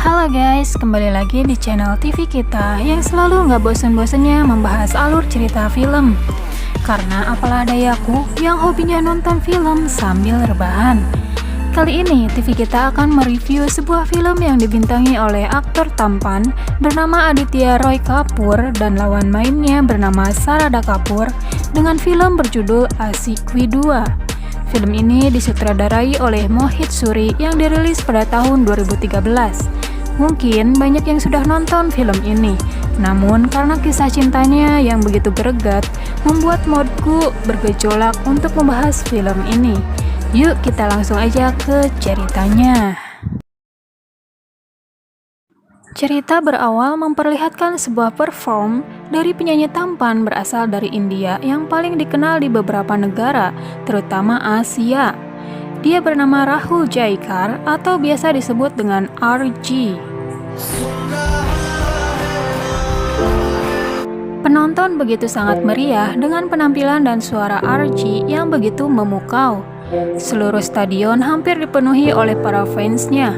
Halo guys, kembali lagi di channel TV kita yang selalu nggak bosan-bosannya membahas alur cerita film. Karena apalah dayaku yang hobinya nonton film sambil rebahan. Kali ini TV kita akan mereview sebuah film yang dibintangi oleh aktor tampan bernama Aditya Roy Kapoor dan lawan mainnya bernama Sarada Kapoor dengan film berjudul Asyikwi 2. Film ini disutradarai oleh Mohit Suri yang dirilis pada tahun 2013. Mungkin banyak yang sudah nonton film ini, namun karena kisah cintanya yang begitu greget, membuat moodku bergejolak untuk membahas film ini. Yuk kita langsung aja ke ceritanya. Cerita berawal memperlihatkan sebuah perform dari penyanyi tampan berasal dari India yang paling dikenal di beberapa negara, terutama Asia. Dia bernama Rahul Jaikar atau biasa disebut dengan RG. Penonton begitu sangat meriah dengan penampilan dan suara RG yang begitu memukau. Seluruh stadion hampir dipenuhi oleh para fansnya.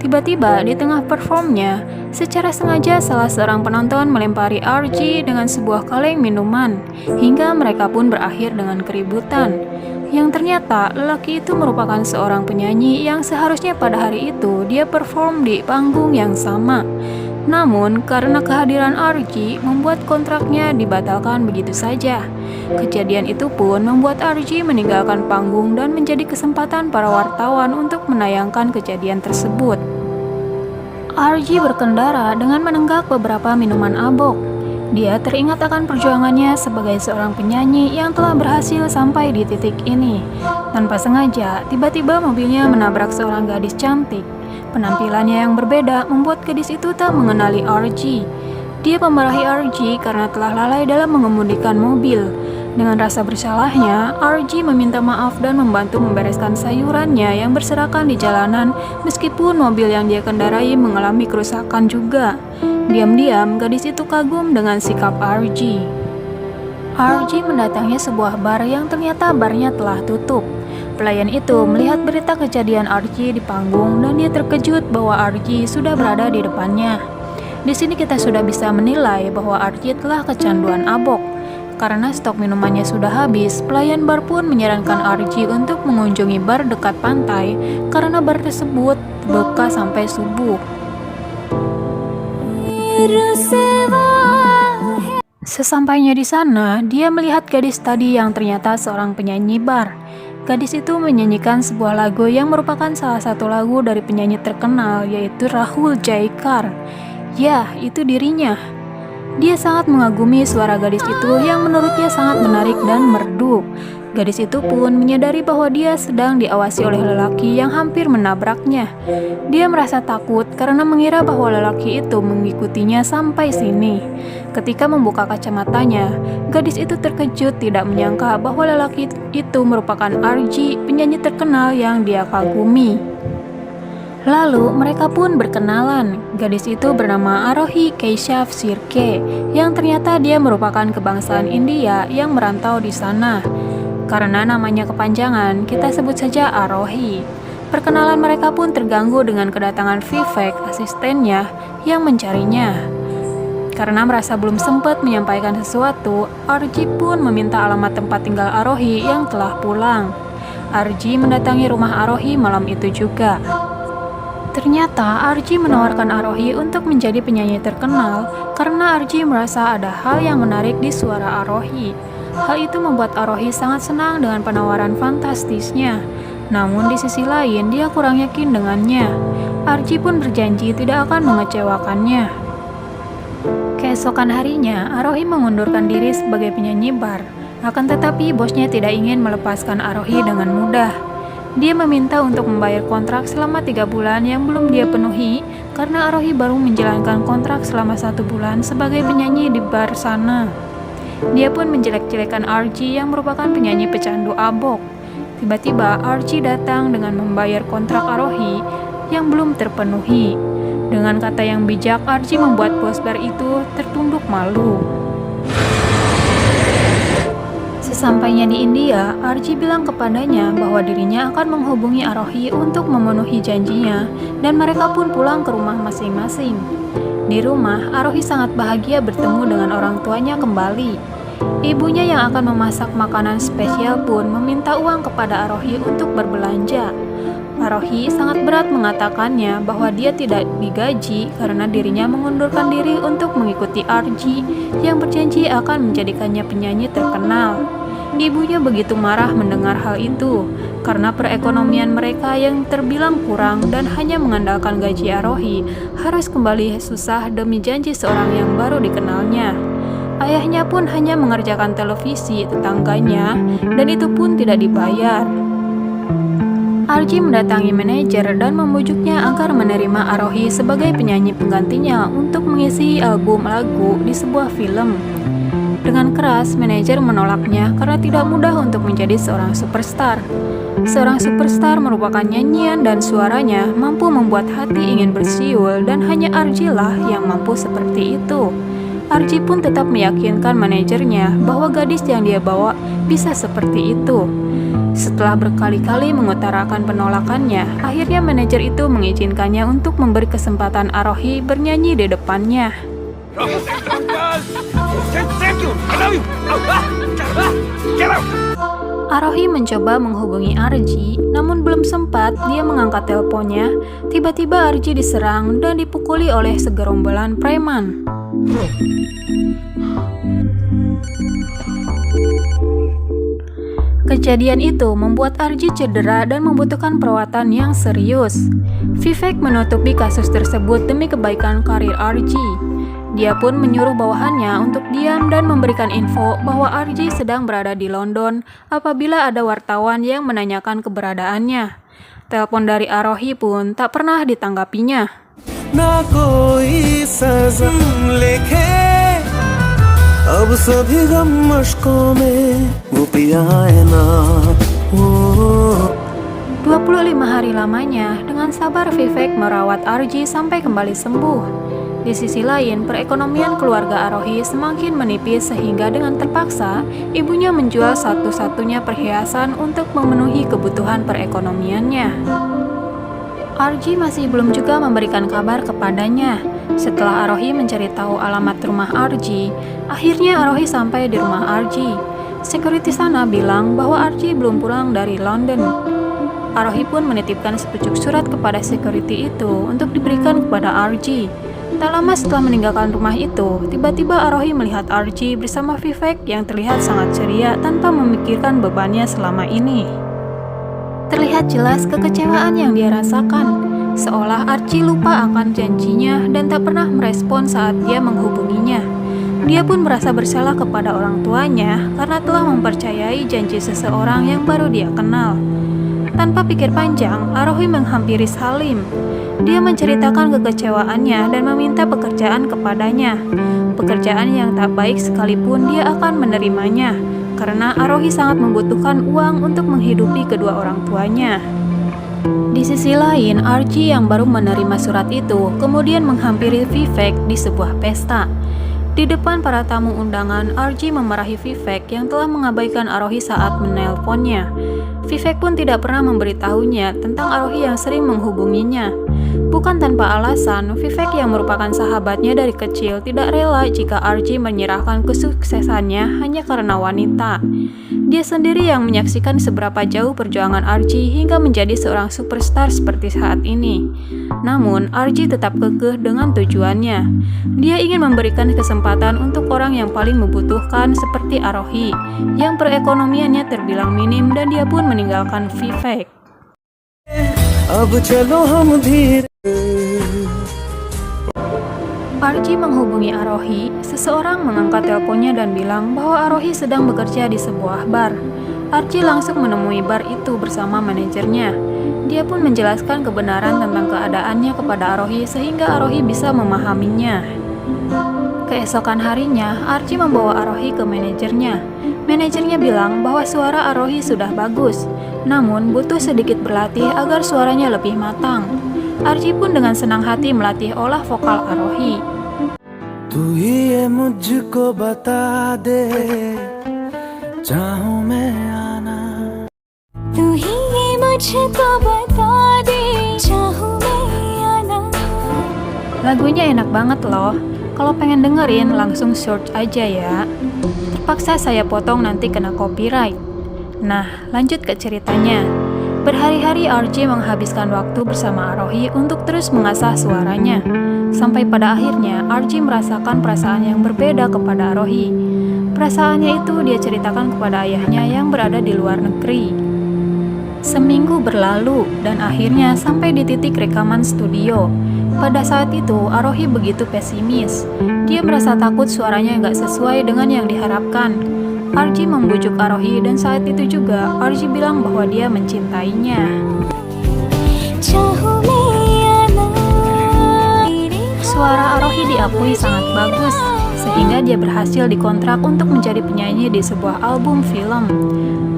Tiba-tiba di tengah performnya, secara sengaja salah seorang penonton melempari RG dengan sebuah kaleng minuman, hingga mereka pun berakhir dengan keributan. Yang ternyata lelaki itu merupakan seorang penyanyi yang seharusnya pada hari itu dia perform di panggung yang sama. Namun karena kehadiran RG membuat kontraknya dibatalkan begitu saja. Kejadian itu pun membuat RG meninggalkan panggung dan menjadi kesempatan para wartawan untuk menayangkan kejadian tersebut. RG berkendara dengan menenggak beberapa minuman abok. Dia teringat akan perjuangannya sebagai seorang penyanyi yang telah berhasil sampai di titik ini. Tanpa sengaja, tiba-tiba mobilnya menabrak seorang gadis cantik. Penampilannya yang berbeda membuat gadis itu tak mengenali RG. Dia memarahi RG karena telah lalai dalam mengemudikan mobil. Dengan rasa bersalahnya, RG meminta maaf dan membantu membereskan sayurannya yang berserakan di jalanan meskipun mobil yang dia kendarai mengalami kerusakan juga. Diam-diam, gadis itu kagum dengan sikap RG. RG mendatangi sebuah bar yang ternyata barnya telah tutup. Pelayan itu melihat berita kejadian RG di panggung dan dia terkejut bahwa RG sudah berada di depannya. Di sini kita sudah bisa menilai bahwa RG telah kecanduan abok. Karena stok minumannya sudah habis, pelayan bar pun menyarankan RG untuk mengunjungi bar dekat pantai karena bar tersebut buka sampai subuh. Sesampainya di sana, dia melihat gadis tadi yang ternyata seorang penyanyi bar. Gadis itu menyanyikan sebuah lagu yang merupakan salah satu lagu dari penyanyi terkenal yaitu Rahul Jaikar. Ya, itu dirinya. Dia sangat mengagumi suara gadis itu yang menurutnya sangat menarik dan merdu. Gadis itu pun menyadari bahwa dia sedang diawasi oleh lelaki yang hampir menabraknya. Dia merasa takut karena mengira bahwa lelaki itu mengikutinya sampai sini. Ketika membuka kacamatanya, gadis itu terkejut tidak menyangka bahwa lelaki itu merupakan RG, penyanyi terkenal yang dia kagumi. Lalu mereka pun berkenalan. Gadis itu bernama Arohi Keshav Sirke, yang ternyata dia merupakan kebangsaan India yang merantau di sana. Karena namanya kepanjangan, kita sebut saja Arohi. Perkenalan mereka pun terganggu dengan kedatangan Vivek, asistennya, yang mencarinya. Karena merasa belum sempat menyampaikan sesuatu, RG pun meminta alamat tempat tinggal Arohi yang telah pulang. RG mendatangi rumah Arohi malam itu juga. Ternyata RG menawarkan Arohi untuk menjadi penyanyi terkenal karena RG merasa ada hal yang menarik di suara Arohi. Hal itu membuat Arohi sangat senang dengan penawaran fantastisnya. Namun di sisi lain dia kurang yakin dengannya. RG pun berjanji tidak akan mengecewakannya. Keesokan harinya, Arohi mengundurkan diri sebagai penyanyi bar. Akan tetapi bosnya tidak ingin melepaskan Arohi dengan mudah. Dia meminta untuk membayar kontrak selama 3 bulan yang belum dia penuhi karena Arohi baru menjalankan kontrak selama 1 bulan sebagai penyanyi di bar sana. Dia pun menjelek-jelekan RG yang merupakan penyanyi pecandu abok. Tiba-tiba RG datang dengan membayar kontrak Arohi yang belum terpenuhi. Dengan kata yang bijak, RG membuat bos bar itu tertunduk malu. Sesampainya di India, Archie bilang kepadanya bahwa dirinya akan menghubungi Arohi untuk memenuhi janjinya, dan mereka pun pulang ke rumah masing-masing. Di rumah, Arohi sangat bahagia bertemu dengan orang tuanya kembali. Ibunya yang akan memasak makanan spesial pun meminta uang kepada Arohi untuk berbelanja. Arohi sangat berat mengatakannya bahwa dia tidak digaji karena dirinya mengundurkan diri untuk mengikuti Archie yang berjanji akan menjadikannya penyanyi terkenal. Ibunya begitu marah mendengar hal itu karena perekonomian mereka yang terbilang kurang dan hanya mengandalkan gaji Arohi harus kembali susah demi janji seorang yang baru dikenalnya. Ayahnya pun hanya mengerjakan televisi tetangganya dan itu pun tidak dibayar. Archie mendatangi manajer dan membujuknya agar menerima Arohi sebagai penyanyi penggantinya untuk mengisi album lagu di sebuah film. Dengan keras, manajer menolaknya karena tidak mudah untuk menjadi seorang superstar. Seorang superstar merupakan nyanyian dan suaranya mampu membuat hati ingin bersiul dan hanya Archie lah yang mampu seperti itu. Archie pun tetap meyakinkan manajernya bahwa gadis yang dia bawa bisa seperti itu. Setelah berkali-kali mengutarakan penolakannya, akhirnya manajer itu mengizinkannya untuk memberi kesempatan Arohi bernyanyi di depannya. Arohi mencoba menghubungi Archie, namun belum sempat dia mengangkat teleponnya. Tiba-tiba Archie diserang dan dipukuli oleh segerombolan preman. Kejadian itu membuat Archie cedera dan membutuhkan perawatan yang serius. Vivek menutupi kasus tersebut demi kebaikan karir Archie. Dia pun menyuruh bawahannya untuk diam dan memberikan info bahwa Archie sedang berada di London apabila ada wartawan yang menanyakan keberadaannya. Telepon dari Arohi pun tak pernah ditanggapinya. Na koi sazam lekhe अब सभी गम मुश्कों में वो पिया है ना 25 hari lamanya, dengan sabar Vivek merawat Archie sampai kembali sembuh. Di sisi lain, perekonomian keluarga Arohi semakin menipis sehingga dengan terpaksa, ibunya menjual satu-satunya perhiasan untuk memenuhi kebutuhan perekonomiannya. Archie masih belum juga memberikan kabar kepadanya. Setelah Arohi mencari tahu alamat rumah Archie, akhirnya Arohi sampai di rumah Archie. Security sana bilang bahwa Archie belum pulang dari London. Arohi pun menitipkan sepucuk surat kepada security itu untuk diberikan kepada Archie. Tak lama setelah meninggalkan rumah itu, tiba-tiba Arohi melihat Archie bersama Vivek yang terlihat sangat ceria tanpa memikirkan bebannya selama ini. Terlihat jelas kekecewaan yang dia rasakan, seolah Archie lupa akan janjinya dan tak pernah merespon saat dia menghubunginya. Dia pun merasa bersalah kepada orang tuanya karena telah mempercayai janji seseorang yang baru dia kenal. Tanpa pikir panjang, Arohi menghampiri Salim. Dia menceritakan kekecewaannya dan meminta pekerjaan kepadanya. Pekerjaan yang tak baik sekalipun dia akan menerimanya, karena Arohi sangat membutuhkan uang untuk menghidupi kedua orang tuanya. Di sisi lain, Archie yang baru menerima surat itu kemudian menghampiri Vivek di sebuah pesta. Di depan para tamu undangan, Archie memarahi Vivek yang telah mengabaikan Arohi saat menelponnya. Vivek pun tidak pernah memberitahunya tentang Arohi yang sering menghubunginya. Bukan tanpa alasan, Vivek yang merupakan sahabatnya dari kecil tidak rela jika Archie menyerahkan kesuksesannya hanya karena wanita. Dia sendiri yang menyaksikan seberapa jauh perjuangan Archie hingga menjadi seorang superstar seperti saat ini. Namun, Archie tetap kekeh dengan tujuannya. Dia ingin memberikan kesempatan untuk orang yang paling membutuhkan seperti Arohi, yang perekonomiannya terbilang minim dan dia pun meninggalkan Vivek. Archie menghubungi Arohi, seseorang mengangkat teleponnya dan bilang bahwa Arohi sedang bekerja di sebuah bar. Archie langsung menemui bar itu bersama manajernya. Dia pun menjelaskan kebenaran tentang keadaannya kepada Arohi sehingga Arohi bisa memahaminya. Keesokan harinya, Archie membawa Arohi ke manajernya. Manajernya bilang bahwa suara Arohi sudah bagus, namun butuh sedikit berlatih agar suaranya lebih matang. Archie pun dengan senang hati melatih olah vokal Arohi. तू ही ये मुझको बता दे चाहूं मैं आना तू ही मुझको बता दे चाहूं मैं आना. Lagunya enak banget loh. Kalau pengen dengerin langsung search aja ya. Terpaksa saya potong nanti kena copyright. Nah, lanjut ke ceritanya. Berhari-hari RJ menghabiskan waktu bersama Arohi untuk terus mengasah suaranya. Sampai pada akhirnya RJ merasakan perasaan yang berbeda kepada Arohi. Perasaannya itu dia ceritakan kepada ayahnya yang berada di luar negeri. Seminggu berlalu dan akhirnya sampai di titik rekaman studio. Pada saat itu, Arohi begitu pesimis. Dia merasa takut suaranya nggak sesuai dengan yang diharapkan. RJ membujuk Arohi dan saat itu juga RJ bilang bahwa dia mencintainya. चाहूं मैं आना. Suara Arohi diakui sangat bagus, sehingga dia berhasil dikontrak untuk menjadi penyanyi di sebuah album film.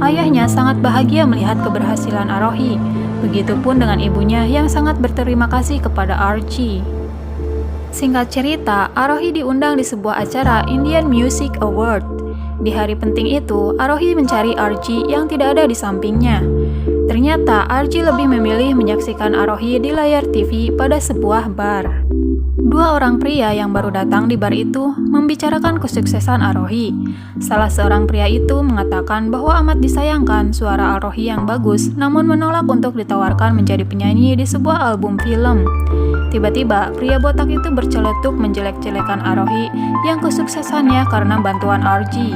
Ayahnya sangat bahagia melihat keberhasilan Arohi. Begitupun dengan ibunya yang sangat berterima kasih kepada RJ. Singkat cerita, Arohi diundang di sebuah acara Indian Music Award. Di hari penting itu, Arohi mencari RJ yang tidak ada di sampingnya. Ternyata RJ lebih memilih menyaksikan Arohi di layar TV pada sebuah bar. Dua orang pria yang baru datang di bar itu membicarakan kesuksesan Arohi. Salah seorang pria itu mengatakan bahwa amat disayangkan suara Arohi yang bagus, namun menolak untuk ditawarkan menjadi penyanyi di sebuah album film. Tiba-tiba, pria botak itu berceletuk menjelek-jelekan Arohi yang kesuksesannya karena bantuan RJ.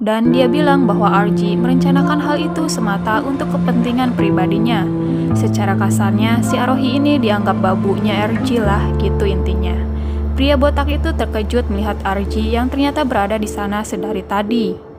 Dan dia bilang bahwa RJ merencanakan hal itu semata untuk kepentingan pribadinya. Secara kasarnya, si Arohi ini dianggap babunya RJ lah, gitu intinya. Pria botak itu terkejut melihat RJ yang ternyata berada di sana sedari tadi.